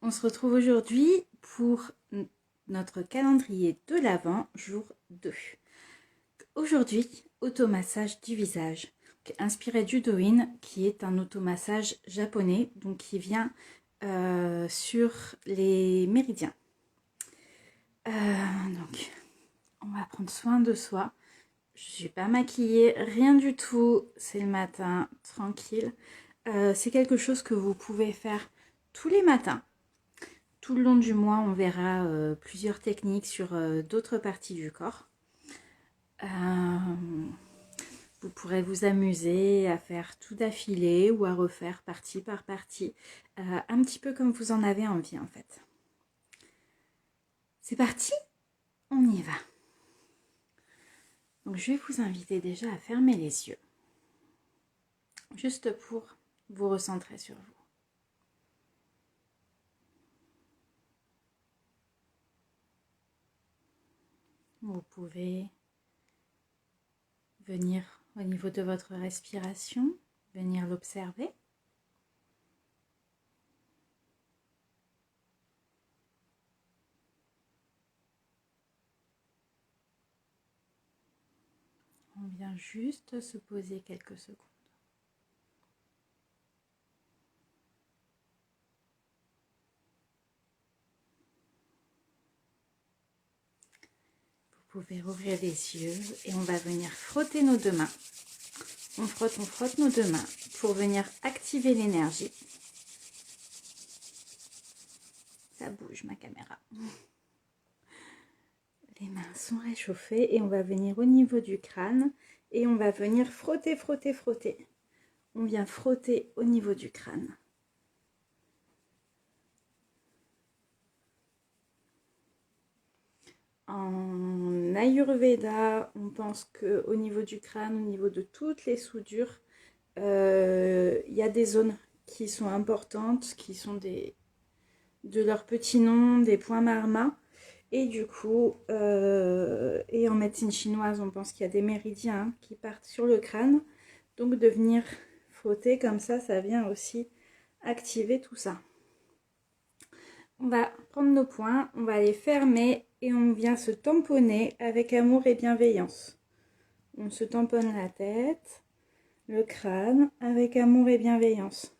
On se retrouve aujourd'hui pour notre calendrier de l'Avent, jour 2. Aujourd'hui, automassage du visage, inspiré du Douyin, qui est un automassage japonais, donc qui vient sur les méridiens. Donc, on va prendre soin de soi. Je ne suis pas maquillée, rien du tout, c'est le matin, tranquille. C'est quelque chose que vous pouvez faire tous les matins. Tout le long du mois, on verra plusieurs techniques sur d'autres parties du corps. Vous pourrez vous amuser à faire tout d'affilée ou à refaire partie par partie, un petit peu comme vous en avez envie en fait. C'est parti, on y va. Donc je vais vous inviter déjà à fermer les yeux, juste pour vous recentrer sur vous. Vous pouvez venir au niveau de votre respiration, venir l'observer. On vient juste se poser quelques secondes. Vous pouvez rouvrir les yeux et on va venir frotter nos deux mains. On frotte nos deux mains pour venir activer l'énergie. Ça bouge ma caméra. Les mains sont réchauffées et on va venir au niveau du crâne et on va venir frotter, frotter, frotter. On vient frotter au niveau du crâne. En Ayurveda, on pense qu'au niveau du crâne, au niveau de toutes les soudures, il y a des zones qui sont importantes, qui sont de leur petit nom, des points marma. Et du coup, et en médecine chinoise, on pense qu'il y a des méridiens qui partent sur le crâne. Donc de venir frotter comme ça vient aussi activer tout ça. On va prendre nos poings, on va les fermer et on vient se tamponner avec amour et bienveillance. On se tamponne la tête, le crâne avec amour et bienveillance.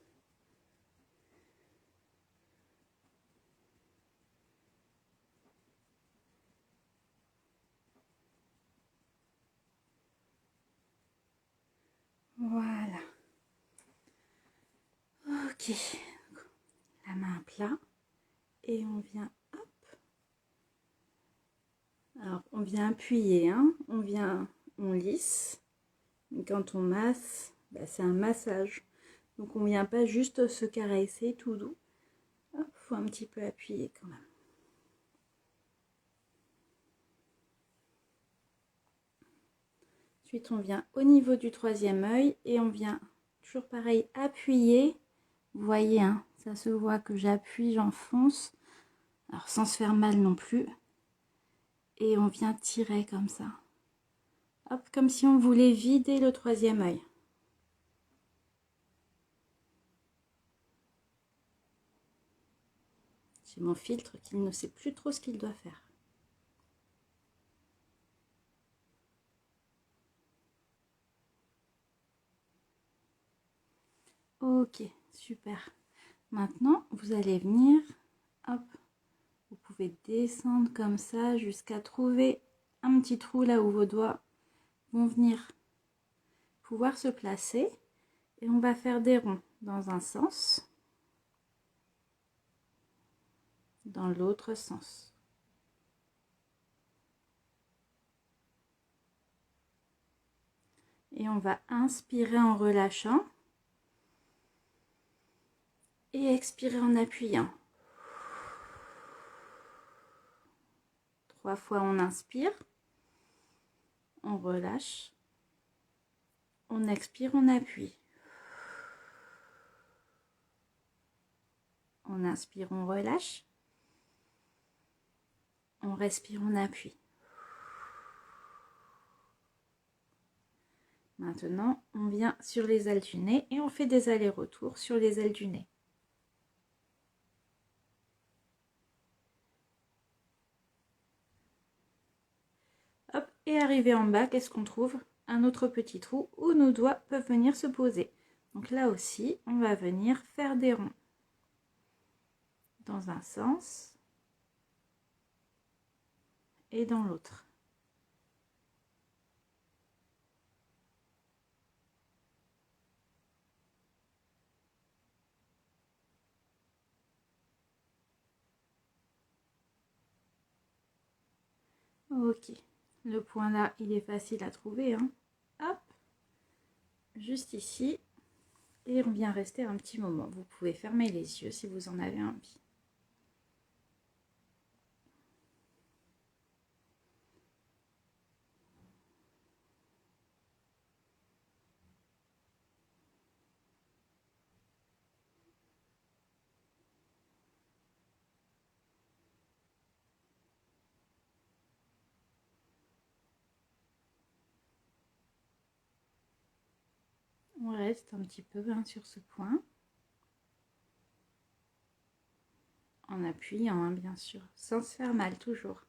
Voilà. Ok. La main à plat. Et on vient, hop. Alors, on vient appuyer, hein. On lisse. Et quand on masse, c'est un massage. Donc, on vient pas juste se caresser tout doux. Il faut un petit peu appuyer quand même. Ensuite, on vient au niveau du troisième œil et on vient toujours pareil appuyer. Vous voyez, hein, ça se voit que j'appuie, j'enfonce. Alors, sans se faire mal non plus. Et on vient tirer comme ça. Hop, comme si on voulait vider le troisième œil. J'ai mon filtre qui ne sait plus trop ce qu'il doit faire. Ok, super. Maintenant, vous allez venir, hop, vous pouvez descendre comme ça jusqu'à trouver un petit trou là où vos doigts vont venir pouvoir se placer. Et on va faire des ronds dans un sens, dans l'autre sens. Et on va inspirer en relâchant et expirer en appuyant. 3 fois on inspire, on relâche, on expire, on appuie. On inspire, on relâche, on respire, on appuie. Maintenant, on vient sur les ailes du nez et on fait des allers-retours sur les ailes du nez. Et arrivé en bas, qu'est-ce qu'on trouve? Un autre petit trou où nos doigts peuvent venir se poser. Donc là aussi, on va venir faire des ronds dans un sens et dans l'autre. Ok, le point là, il est facile à trouver, hein. Hop, juste ici. Et on vient rester un petit moment. Vous pouvez fermer les yeux si vous en avez envie. On reste un petit peu sur ce point. En appuyant, hein, bien sûr, sans se faire mal toujours.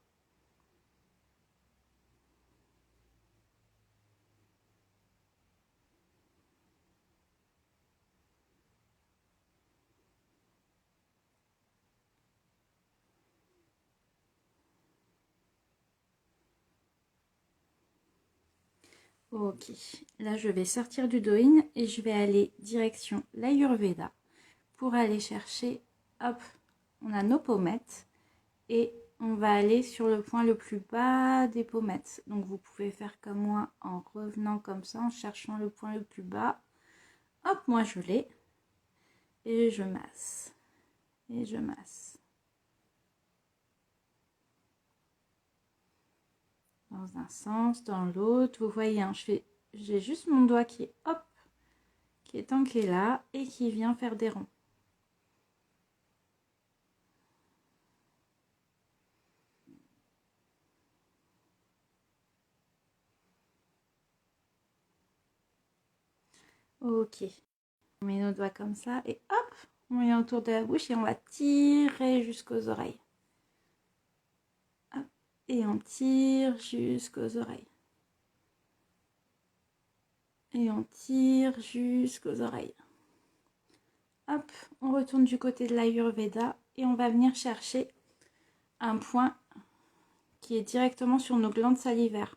Ok, là je vais sortir du Douyin et je vais aller direction l'Ayurveda pour aller chercher, hop, on a nos pommettes et on va aller sur le point le plus bas des pommettes. Donc vous pouvez faire comme moi en revenant comme ça, en cherchant le point le plus bas. Hop, moi je l'ai et je masse et je masse. Dans un sens, dans l'autre, vous voyez, hein, j'ai juste mon doigt qui est, hop, qui est ancré là et qui vient faire des ronds. Ok, on met nos doigts comme ça et hop, on met autour de la bouche et on va tirer jusqu'aux oreilles. Hop, et on tire jusqu'aux oreilles. Et on tire jusqu'aux oreilles. Hop, on retourne du côté de l'Ayurveda et on va venir chercher un point qui est directement sur nos glandes salivaires.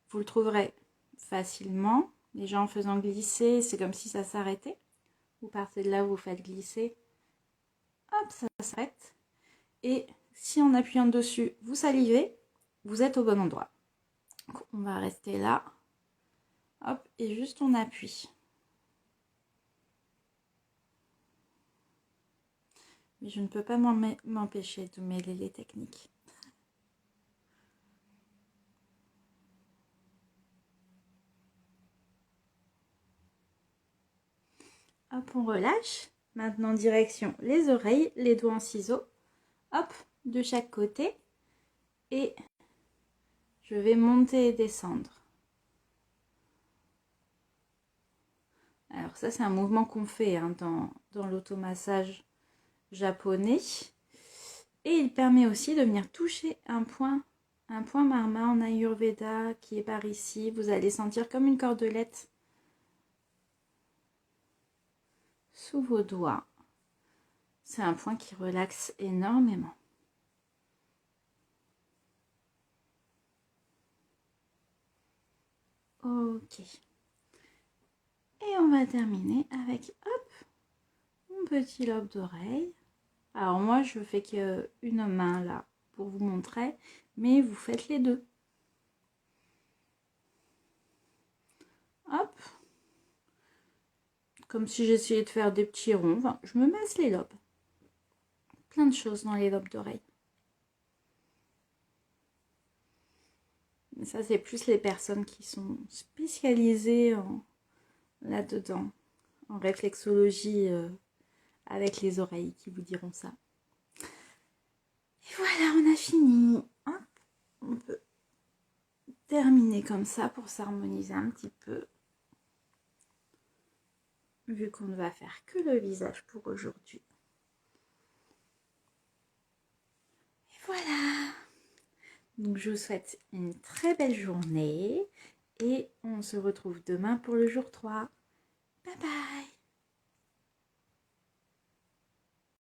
Vous le trouverez facilement, déjà en faisant glisser, c'est comme si ça s'arrêtait. Vous partez de là, vous faites glisser, hop, ça s'arrête. Et si en appuyant dessus, vous salivez, vous êtes au bon endroit. Donc, on va rester là, hop, et juste on appuie. Mais je ne peux pas m'empêcher de mêler les techniques. Hop, on relâche. Maintenant, direction les oreilles, les doigts en ciseaux. Hop, de chaque côté. Et je vais monter et descendre. Alors ça, c'est un mouvement qu'on fait hein, dans l'automassage japonais. Et il permet aussi de venir toucher un point marma en Ayurveda qui est par ici. Vous allez sentir comme une cordelette sous vos doigts. C'est un point qui relaxe énormément. Ok. Et on va terminer avec, hop, mon petit lobe d'oreille. Alors moi, je fais qu'une main là pour vous montrer, mais vous faites les deux. Hop. Comme si j'essayais de faire des petits ronds. Enfin, je me masse les lobes. Plein de choses dans les lobes d'oreille. Mais ça, c'est plus les personnes qui sont spécialisées là-dedans, en réflexologie avec les oreilles, qui vous diront ça. Et voilà, on a fini. Hop, on peut terminer comme ça pour s'harmoniser un petit peu. Vu qu'on ne va faire que le visage pour aujourd'hui. Et voilà. Donc je vous souhaite une très belle journée et on se retrouve demain pour le jour 3.